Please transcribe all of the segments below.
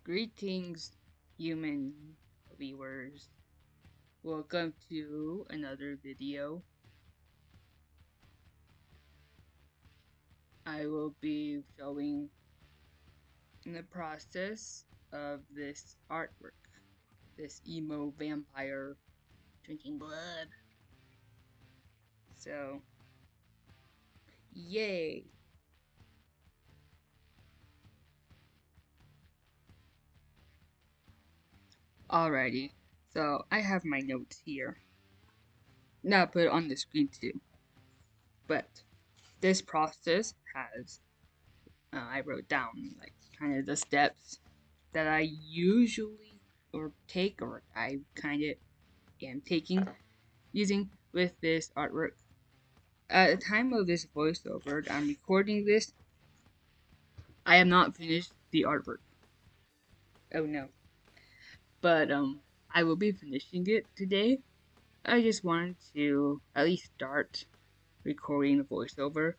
Greetings, human viewers. Welcome to another video. I will be showing the process of this artwork. This emo vampire drinking blood. So, yay! Alrighty, so I have my notes here. Now I'll put it on the screen too. But this process has, I wrote down like kind of the steps that I usually take, or I kind of am taking, using with this artwork. At the time of this voiceover, I'm recording this, I have not finished the artwork. Oh no. But I will be finishing it today. I just wanted to at least start recording the voiceover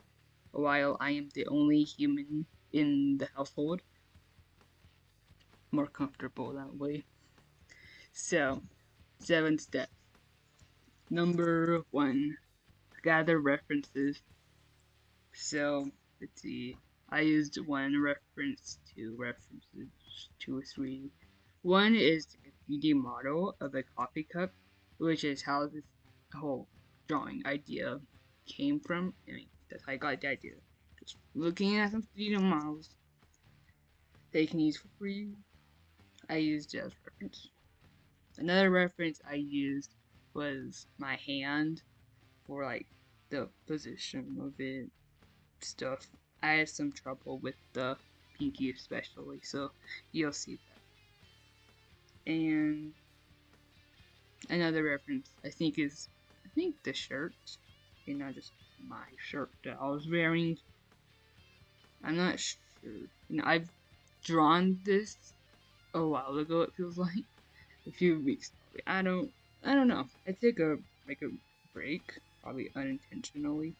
while I am the only human in the household. More comfortable that way. So, 7 steps. Number 1, gather references. So, let's see. I used one reference, 2 references, 2 or 3. One is the graffiti model of a coffee cup, which is how this whole drawing idea came from. I mean, that's how I got the idea. Just looking at some graffiti models they can use for free. I used it as reference. Another reference I used was my hand for like the position of it stuff. I had some trouble with the pinky especially, so you'll see that. And another reference I think is the shirt, and not just my shirt that I was wearing. I'm not sure. I've drawn this a while ago. It feels like a few weeks. I don't know. I took a break, probably unintentionally,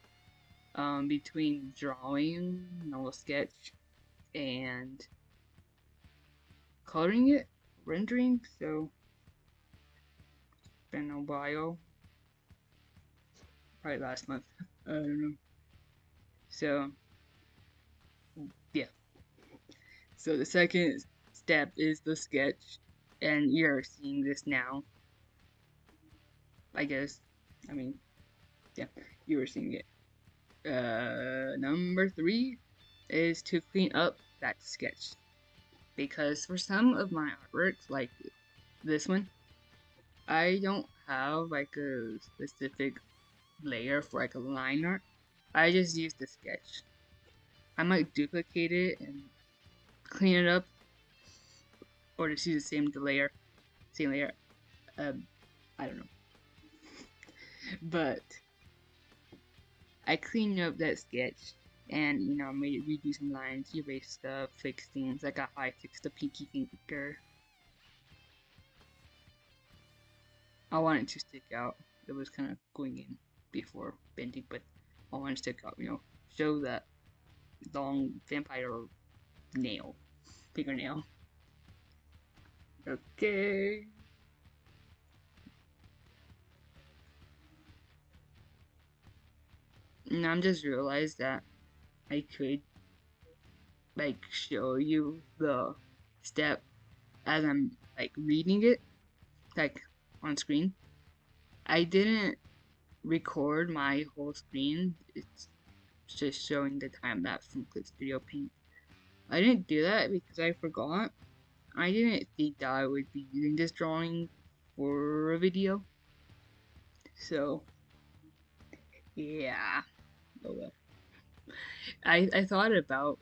between drawing, normal sketch, and coloring it, rendering. So been a while. Probably last month. I don't know. So yeah. So the second step is the sketch, and you're seeing this now. I guess. I mean, yeah, you were seeing it. Number 3 is to clean up that sketch, because for some of my artworks, like this one, I don't have like a specific layer for like a line art. I just use the sketch. I might duplicate it and clean it up, or just use the same layer. I don't know. But I cleaned up that sketch and, made it redo some lines, erase stuff, fix things. Like how I fixed the pinky finger. I wanted it to stick out. It was kind of going in before bending, but I wanted to stick out, show that long vampire nail, fingernail. Okay. And I'm just realized that I could like show you the step as I'm like reading it, like on screen. I didn't record my whole screen. It's just showing the time lapse from Clip Studio Paint. I didn't do that because I forgot. I didn't think that I would be using this drawing for a video. So yeah. Oh well. I thought about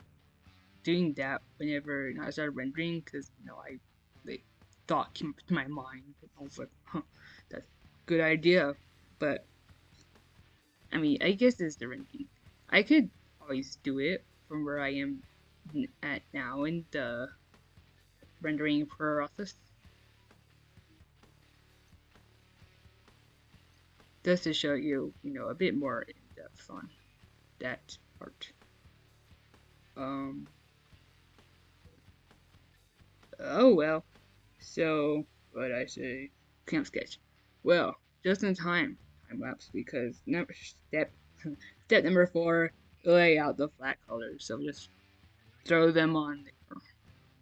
doing that whenever I started rendering, because the thought came to my mind. I was like, huh, that's a good idea. But I mean, I guess it's the rendering. I could always do it from where I am at now in the rendering process, just to show you, a bit more in depth on that part. Oh well. So, what I say? Camp sketch. Well, just in time. Time lapse because number step number 4, lay out the flat colors. So just throw them on there.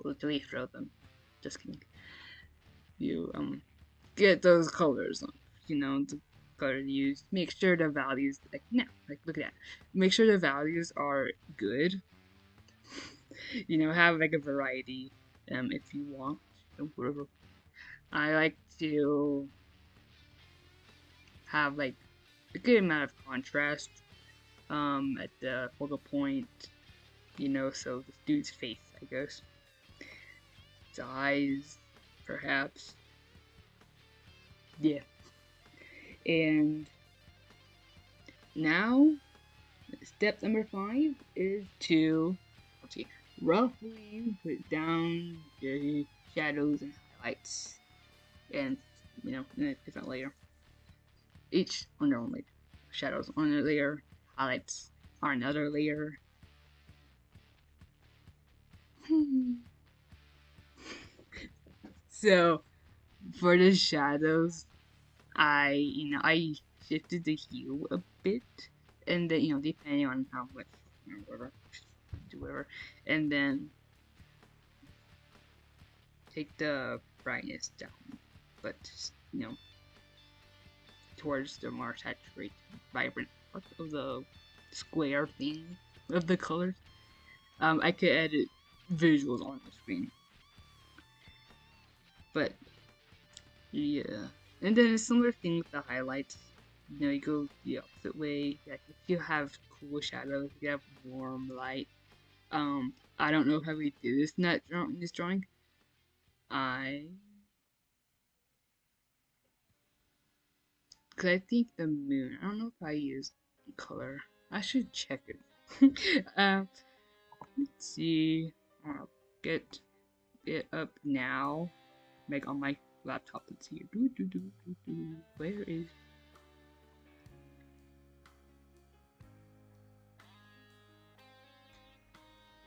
Literally throw them. Just kidding. You get those colors on. The colors used. Make sure the values look at that. Make sure the values are good. Have like a variety. If you want. Whatever. I like to have like a good amount of contrast at the focal point, so the dude's face, I guess. His eyes, perhaps. Yeah. And now, step number 5 is to, let's see, roughly put down the shadows and highlights. And, in a different layer. Each on their own layer. Shadows on a layer, highlights on another layer. So, for the shadows, I shifted the hue a bit, and then, depending on how much, whatever, and then take the brightness down, but, towards the more saturated, vibrant part of the square thing of the colors. I could edit visuals on the screen, but yeah. And then a similar thing with the highlights. You go the opposite way. Like if you have cool shadows, you have warm light. I don't know how we do this in this drawing. Cause I think the moon. I don't know if I used color. I should check it. Let's see. I'll get it up now. Like on my laptop. Let's see. Where is?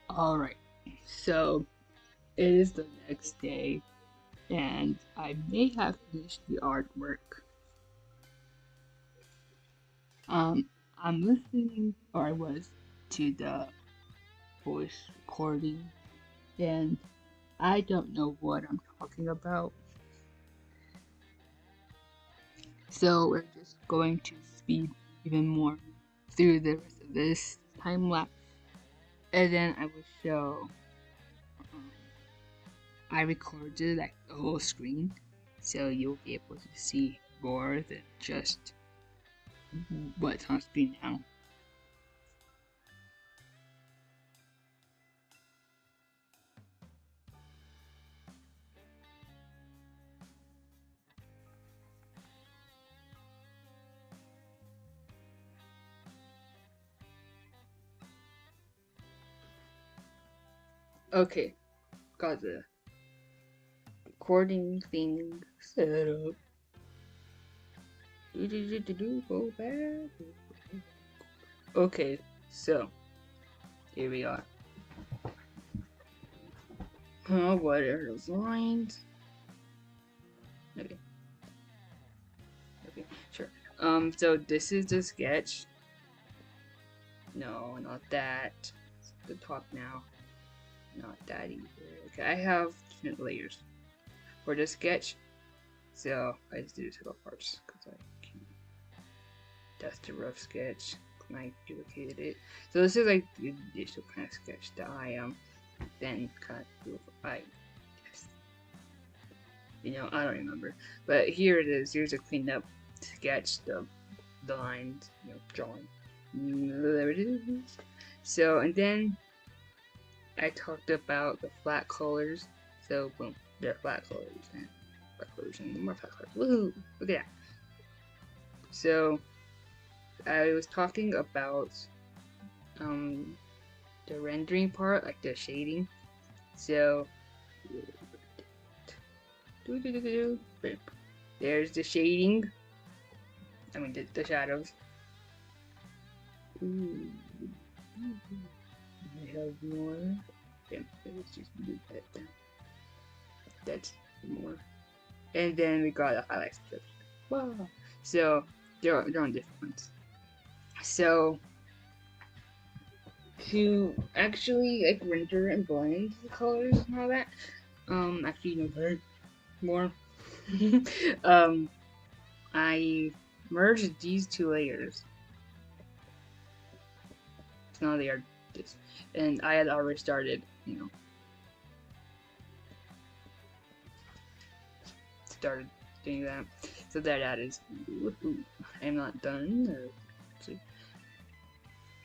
All right. So it is the next day, and I may have finished the artwork. I'm listening, or I was, to the voice recording, and I don't know what I'm talking about. So we're just going to speed even more through the rest of this time lapse, and then I will show. I recorded like the whole screen, so you'll be able to see more than just what's on screen now. Okay, got the recording thing set up. Go back. Okay, so here we are. What are those lines? Okay. Okay, sure. So this is the sketch. No, not that. It's the top now. Not that either. Okay, I have different layers for the sketch. So I just do several parts because I can't. That's the rough sketch. And I duplicated it. So this is like the initial kind of sketch that I then kind of do. I I don't remember, but here it is. Here's a cleaned up sketch. The lines, drawing. There it is. So and then I talked about the flat colors. So boom, they're flat colors and flat colors and more flat colors. Woohoo! Look at that. So I was talking about the rendering part, like the shading. So there's the shading. I mean the shadows. Ooh. I have more. Okay, let's just do that then. That's more. And then we got a highlight strip. Wow. So they're on different ones. So to actually like render and blend the colors and all that, actually learn more. I merged these two layers. So now they are this, and I had already started, started doing that. So that is, woohoo. I'm not done. See.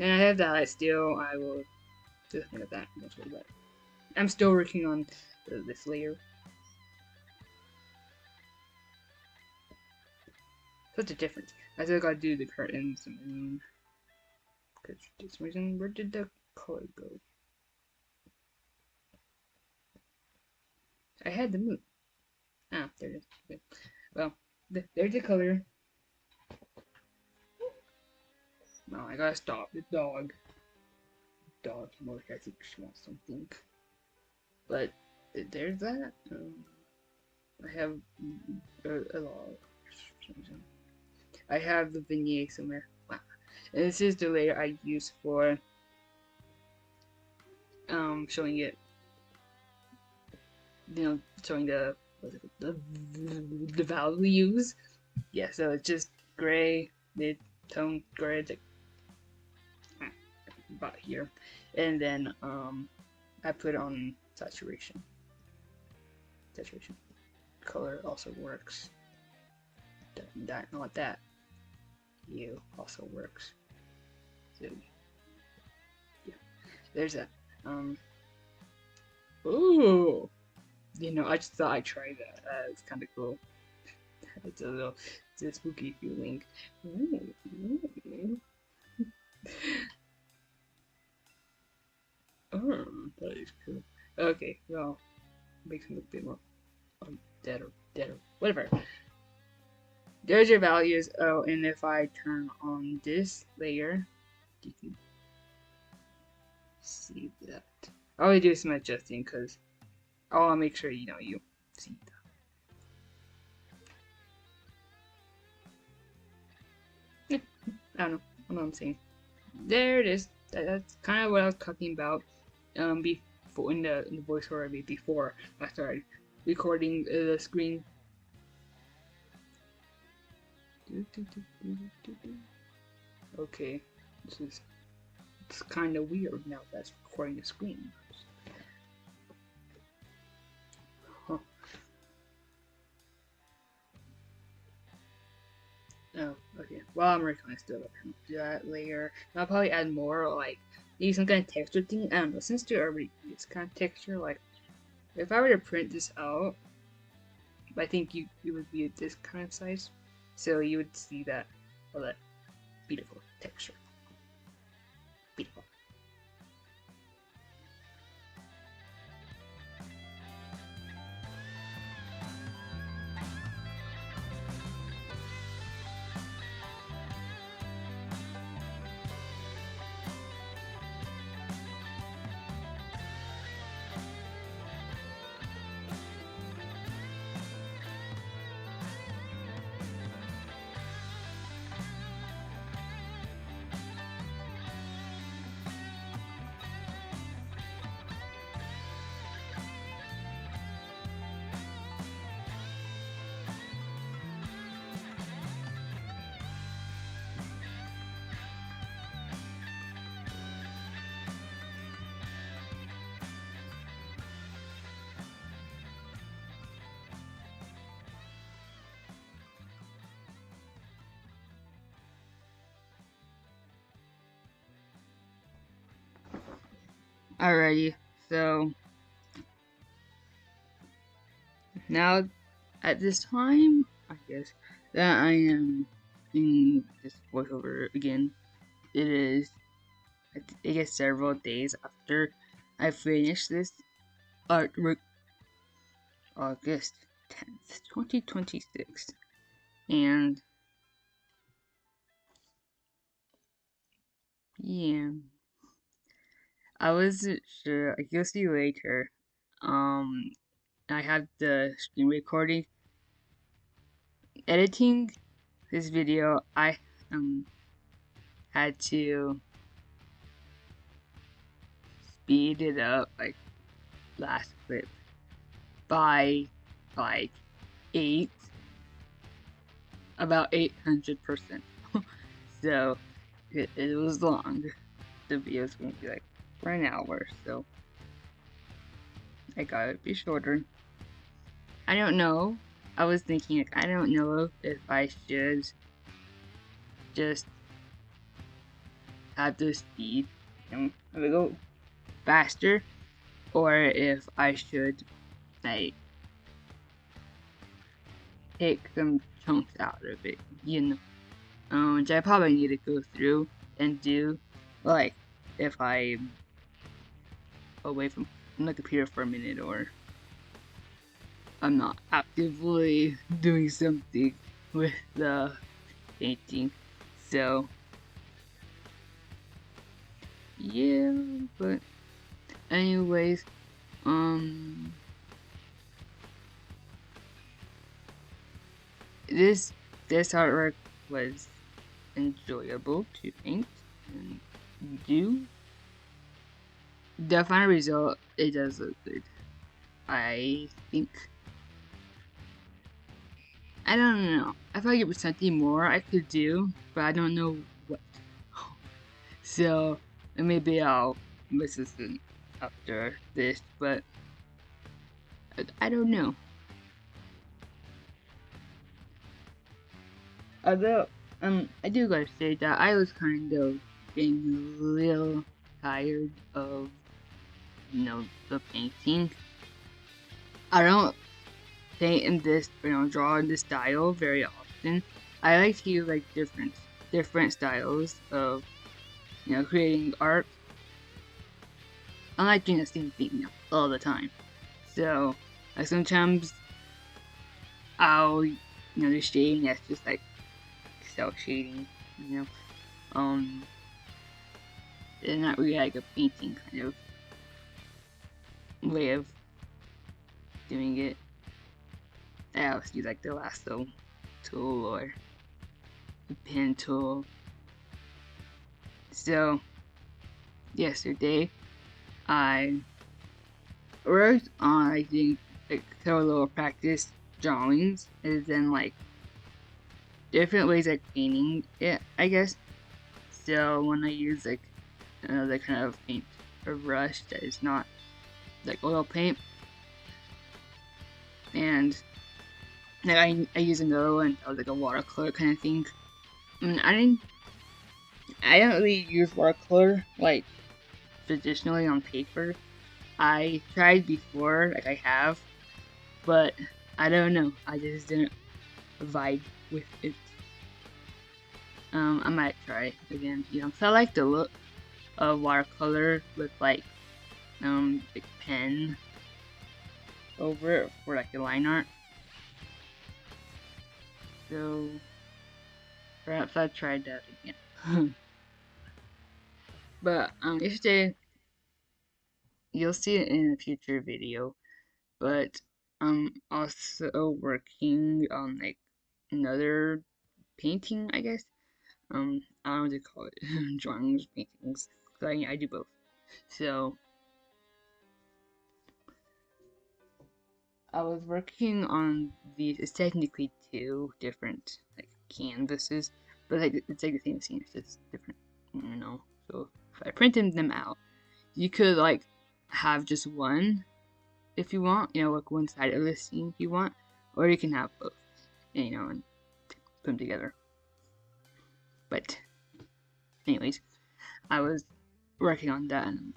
And I have that light still. I will just think of that. I'm still working on this layer. Such a difference. I still gotta do the curtains and because for some reason, where did the color go? I had the moon. Ah, there it is. Okay. Well, there's the color. No, I gotta stop the dog. Dog more I think she wants something. But there's that. I have a lot. I have the vignette somewhere. Wow. And this is the layer I use for showing it. Showing the the values. Yeah, so it's just gray, mid-tone gray, like about here, and then I put it on saturation. Saturation color also works. That not that. You also works. So yeah, there's that. Ooh, I just thought I'd try that. It's kind of cool. It's a spooky feeling. Oh, that is cool. Okay, well, makes me look a bit more deader, whatever. There's your values. Oh, and if I turn on this layer, you can see that. I'll do some adjusting because I want to make sure you see that. I don't know what I'm saying. There it is. That's kind of what I was talking about. Before in the voiceover before I started recording the screen. Okay, it's kind of weird now that's recording the screen. Huh. Oh, okay. Well, I'm working on still do that layer. I'll probably add more, like maybe some kind of texture thing. I don't know. Since there already is kind of texture, like if I were to print this out, I think it would be this kind of size, so you would see that all that beautiful texture. Beautiful. Alrighty, so now at this time, I guess that I am in this voiceover again. It is, I guess, several days after I finished this artwork, August 10th, 2026, and yeah, I wasn't sure. You'll see later. Um, I have the screen recording. Editing this video, I had to speed it up like last clip by like about 800%. So it was long. The video is going to be like for an hour, so I gotta be shorter. I don't know. I was thinking, like, I don't know if I should just have the speed, a little faster, or if I should, like, take some chunks out of it, which I probably need to go through and do, like, if I'm away from the computer for a minute, or I'm not actively doing something with the painting. So yeah, but anyways, this artwork was enjoyable to paint and do. The final result, it does look good, I think. I don't know. I feel like it was something more I could do, but I don't know what. So maybe I'll listen after this, but I don't know. Although, I do gotta say that I was kind of getting a little tired of, the painting. I don't paint in this, draw in this style very often. I like to use like different styles of, creating art. I like doing the same thing all the time. So, like sometimes I'll, do shading that's just like cell shading, It's not really like a painting kind of way of doing it. I also use like the lasso tool or the pen tool. So yesterday I worked on, I think, like several little practice drawings, and then like different ways of painting it, I guess. So when I use like another kind of paint or brush that is not like oil paint, and like I use another one that was like a watercolor kind of thing. I don't really use watercolor like traditionally on paper. I tried before, like I have, but I don't know. I just didn't vibe with it. I might try again, cause I like the look of watercolor with like pen over it for like the line art. So perhaps I tried that again. But yesterday, you'll see it in a future video. But I'm also working on like another painting, I guess. I don't know what to call it, drawings, paintings. Cause I do both. So I was working on these. It's technically two different like canvases, but like it's like the same scene. It's just different, So if I printed them out, you could like have just one if you want, like one side of the scene if you want, or you can have both, and put them together. But anyways, I was working on that, and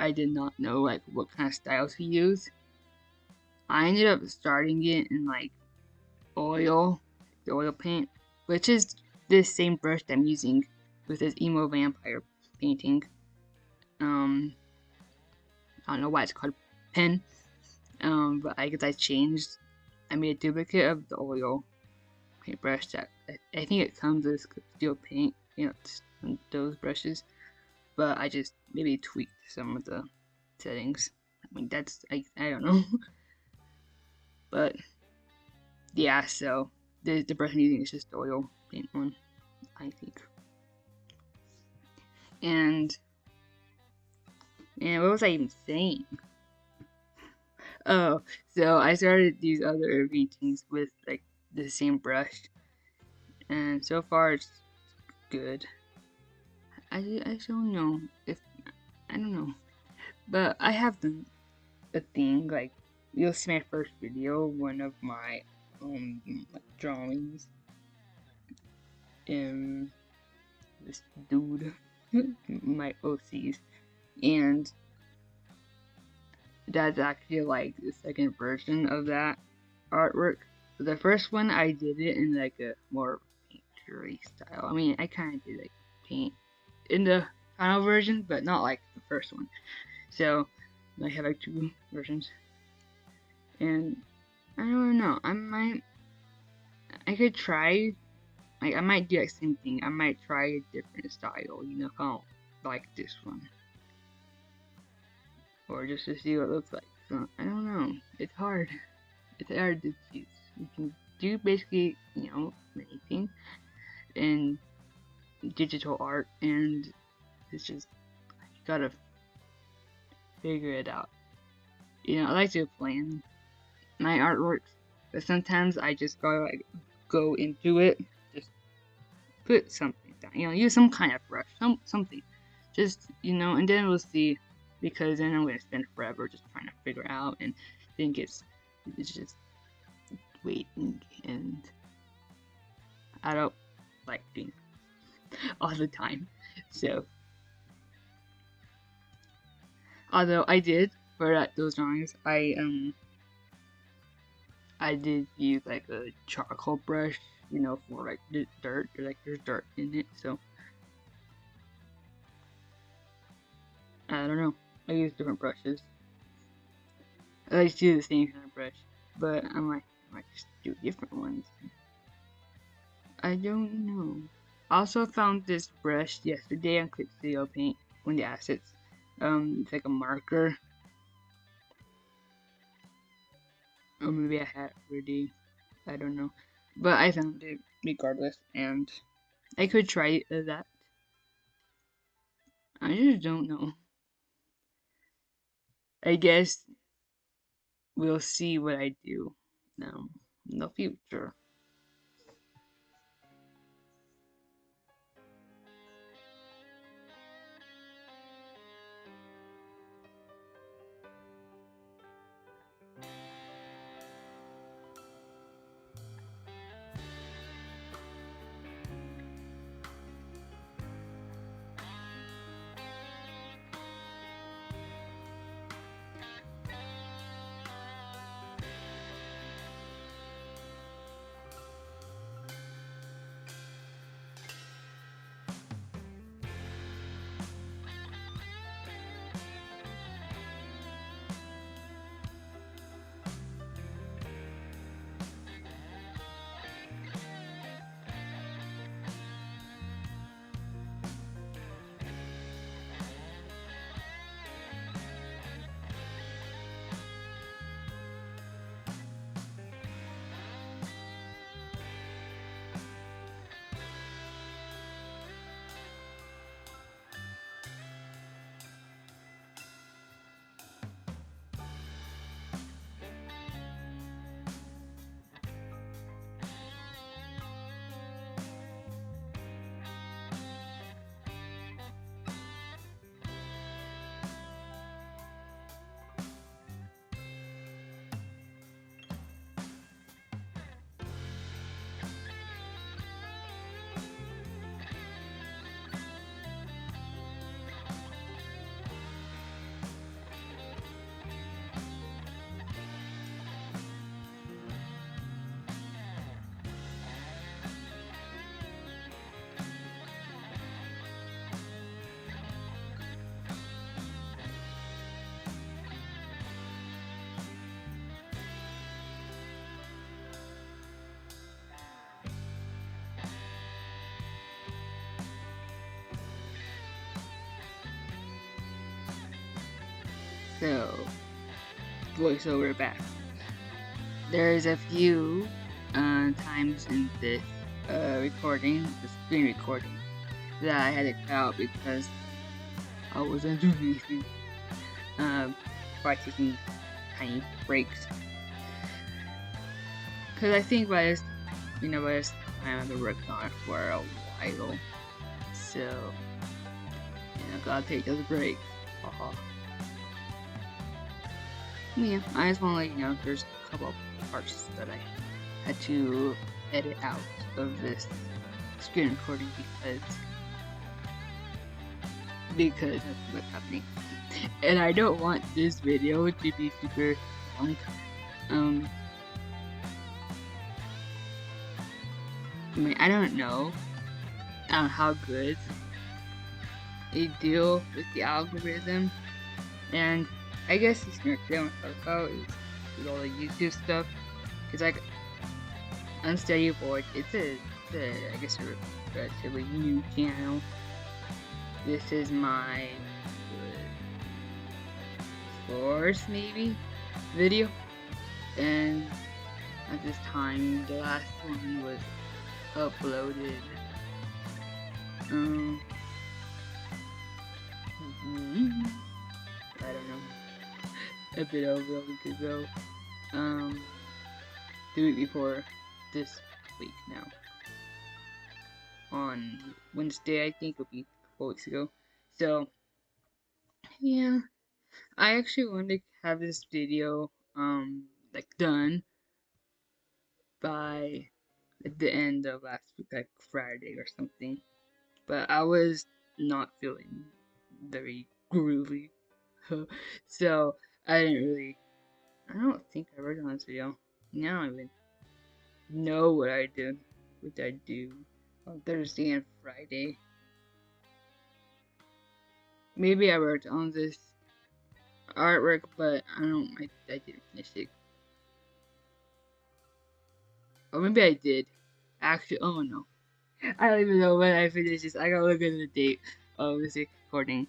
I did not know like what kind of style to use. I ended up starting it in like the oil paint, which is this same brush that I'm using with this emo vampire painting. I don't know why it's called pen, but I guess I changed. I made a duplicate of the oil paintbrush that I think it comes with steel paint, those brushes, but I just maybe tweaked some of the settings. I mean, I don't know. But yeah, so the brush I'm using is just the oil paint one, I think. And what was I even saying? Oh, so I started these other paintings with like the same brush, and so far it's good. I don't know if I don't know, but I have a thing like you'll see my first video, one of my like drawings, this dude, my OCs, and that's actually like the second version of that artwork. The first one I did it in like a more painterly style. I mean, I kind of did like paint in the final version, but not like the first one. So I have like two versions, and I don't know. I could try. Like I might do like same thing. I might try a different style. Kind of like this one, or just to see what it looks like. So I don't know. It's hard. It's hard to choose. You can do basically anything in digital art, and it's just you gotta figure it out. I like to plan my artworks, but sometimes I just gotta go into it, just put something down, use some kind of brush, something, just and then we'll see, because then I'm gonna spend forever just trying to figure out, and think it's just waiting, and I don't like doing all the time. So, although I did for those drawings, I did use like a charcoal brush, for like the dirt, or like there's dirt in it. So I don't know. I use different brushes. I like to do the same kind of brush, but I might just do different ones. I don't know. I also found this brush yesterday on Clip Studio Paint, one of the assets. It's like a marker. Or maybe I had it already. I don't know. But I found it regardless, and I could try that. I just don't know. I guess we'll see what I do in the future. So, voiceover back. there's a few times in this recording, the screen recording, that I had to cut out because I wasn't doing anything by taking tiny breaks. Because I think by this time I've been working on it for a while, so gotta take those breaks. Yeah, I just want to let you know there's a couple of parts that I had to edit out of this screen recording because of what's happening. And I don't want this video to be super long. I mean, I don't know how good they deal with the algorithm, and I guess this next thing I want to talk about is all the YouTube stuff. It's like Unsteady Board. It's a I guess a relatively new channel. This is my fourth maybe video, and at this time the last one was uploaded I don't know, a bit over a week ago, the week before this week now. On Wednesday, I think it'll be 4 weeks ago. So, yeah, I actually wanted to have this video, like done by the end of last week, like Friday or something. But I was not feeling very groovy. So, I don't think I worked on this video. Now I don't even know what I do on Thursday and Friday. Maybe I worked on this artwork, but I didn't finish it. Or maybe I did. Actually, oh no. I don't even know when I finished this. I gotta look at the date of this recording.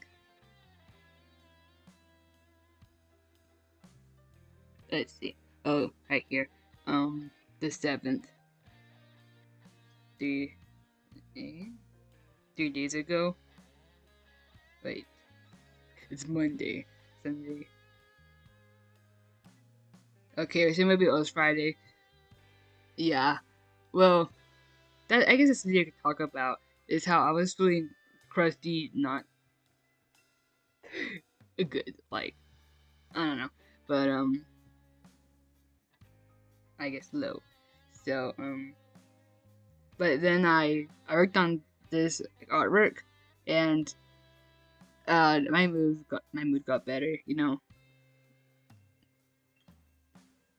Let's see. Oh, right here. The 7th. 3 days ago. Wait. It's Monday. Sunday. Okay, so maybe it was Friday. Yeah. Well, I guess that's the thing I could talk about is how I was feeling crusty, not good. Like, I don't know. But, I guess low. So, but then I worked on this artwork, and my mood got better.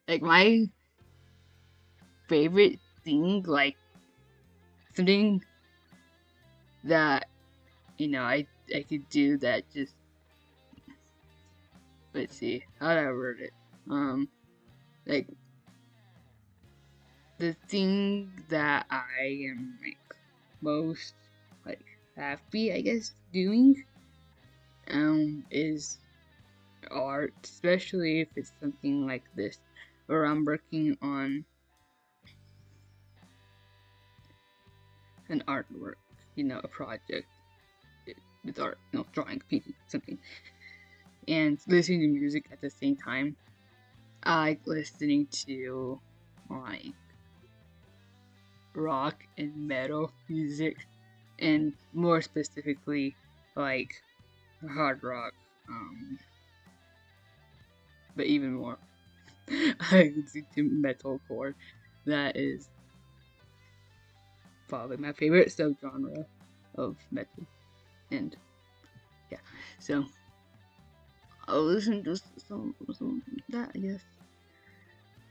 Like my favorite thing, like something that I could do that just, let's see, how do I word it? Like the thing that I am like most like happy, I guess, doing is art, especially if it's something like this where I'm working on an artwork, a project with art, drawing, painting, something, and listening to music at the same time. I like listening to like rock and metal music, and more specifically like hard rock, but even more I listen to metalcore. That is probably my favorite subgenre of metal, and yeah, so I'll listen to some of that, I guess,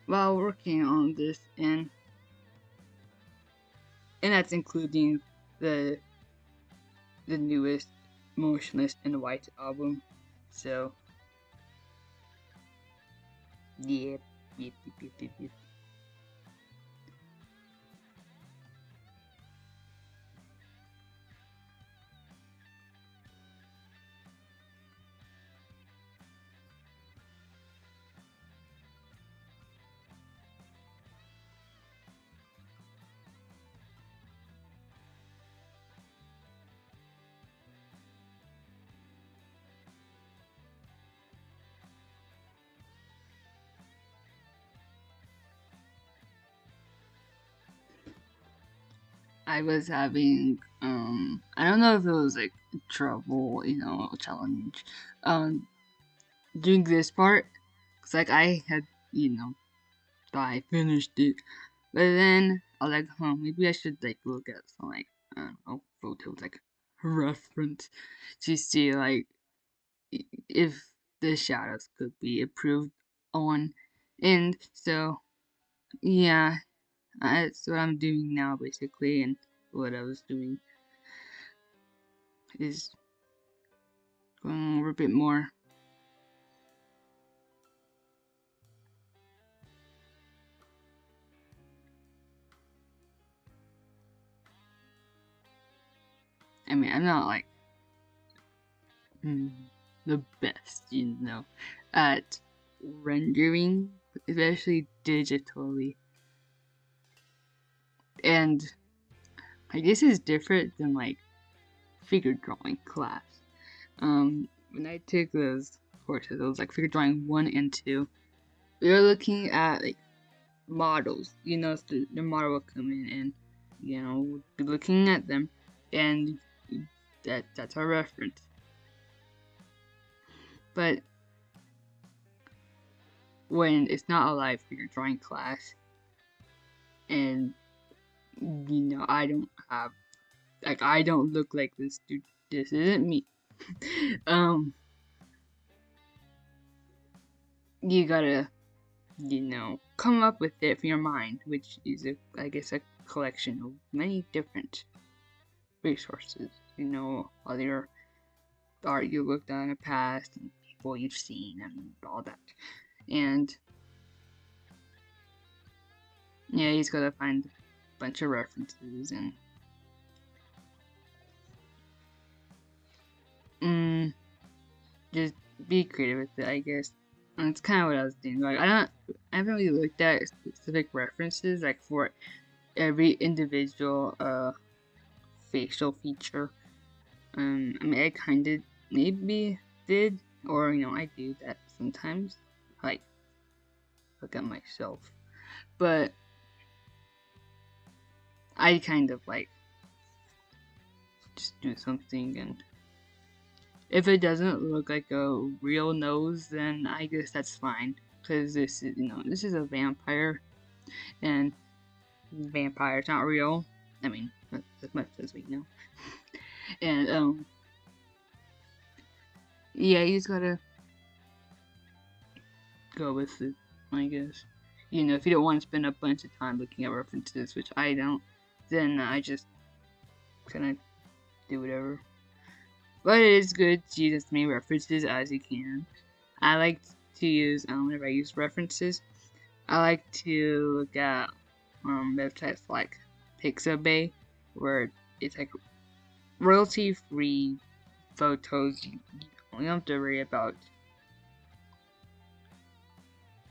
while working on this, and that's including the newest Motionless in White album. So yep. I was having I don't know if it was like trouble, challenge, doing this part. Cause like I had, thought I finished it, but then I was like, maybe I should like look at some like I don't know photos like reference to see like if the shadows could be improved on, and so yeah, that's what I'm doing now basically, and what I was doing is going over a bit more. I mean, I'm not like the best, at rendering, especially digitally. And I guess it's different than like figure drawing class. When I took those courses, it was like figure drawing 1 and 2. We were looking at like models, so the model will come in and we'll be looking at them, and that's our reference. But when it's not a live figure drawing class, and I don't have like I don't look like this dude. This isn't me. You gotta come up with it from your mind, which is I guess a collection of many different resources. Other art you looked at in the past, and people you've seen, and all that. And yeah, he's gotta find a bunch of references and just be creative with it, I guess. And it's kind of what I was doing. Like I haven't really looked at specific references like for every individual facial feature. I mean, I kind of maybe did, or I do that sometimes. Like look at myself, but I kind of like just do something, and if it doesn't look like a real nose, then I guess that's fine, because this is a vampire, and vampires not real. I mean, as much as we know. And yeah, you just gotta go with it, I guess. If you don't want to spend a bunch of time looking at references, which I don't, then I just kind of do whatever. But it is good to use as many references as you can. I like to use, whenever I use references, I like to look at websites like Pixabay, where it's like royalty-free photos. You don't have to worry about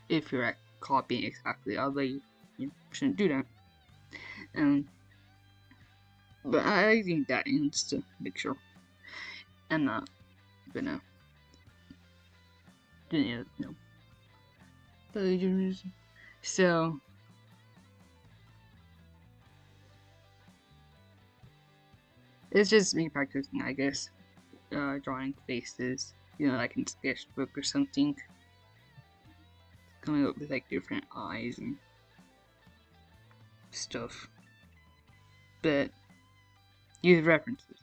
if you're like, copying exactly, although you shouldn't do that. But I think that just to make sure I'm not gonna do plagiarism. So it's just me practicing, I guess, drawing faces, like in sketchbook or something, coming up with like different eyes and stuff. But use references.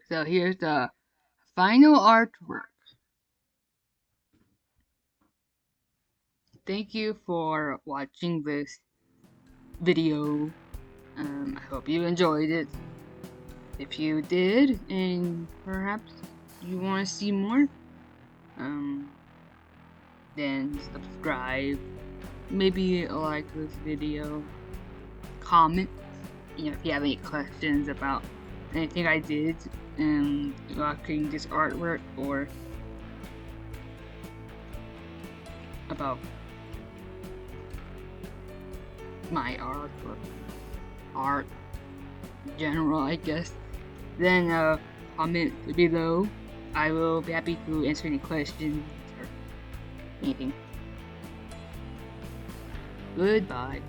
So here's the final artwork. Thank you for watching this video. I hope you enjoyed it. If you did, and perhaps you want to see more, then subscribe. Maybe like this video. Comment. If you have any questions about anything I did in creating this artwork, or about my art or art in general, I guess, then comment below. I will be happy to answer any questions or anything. Goodbye.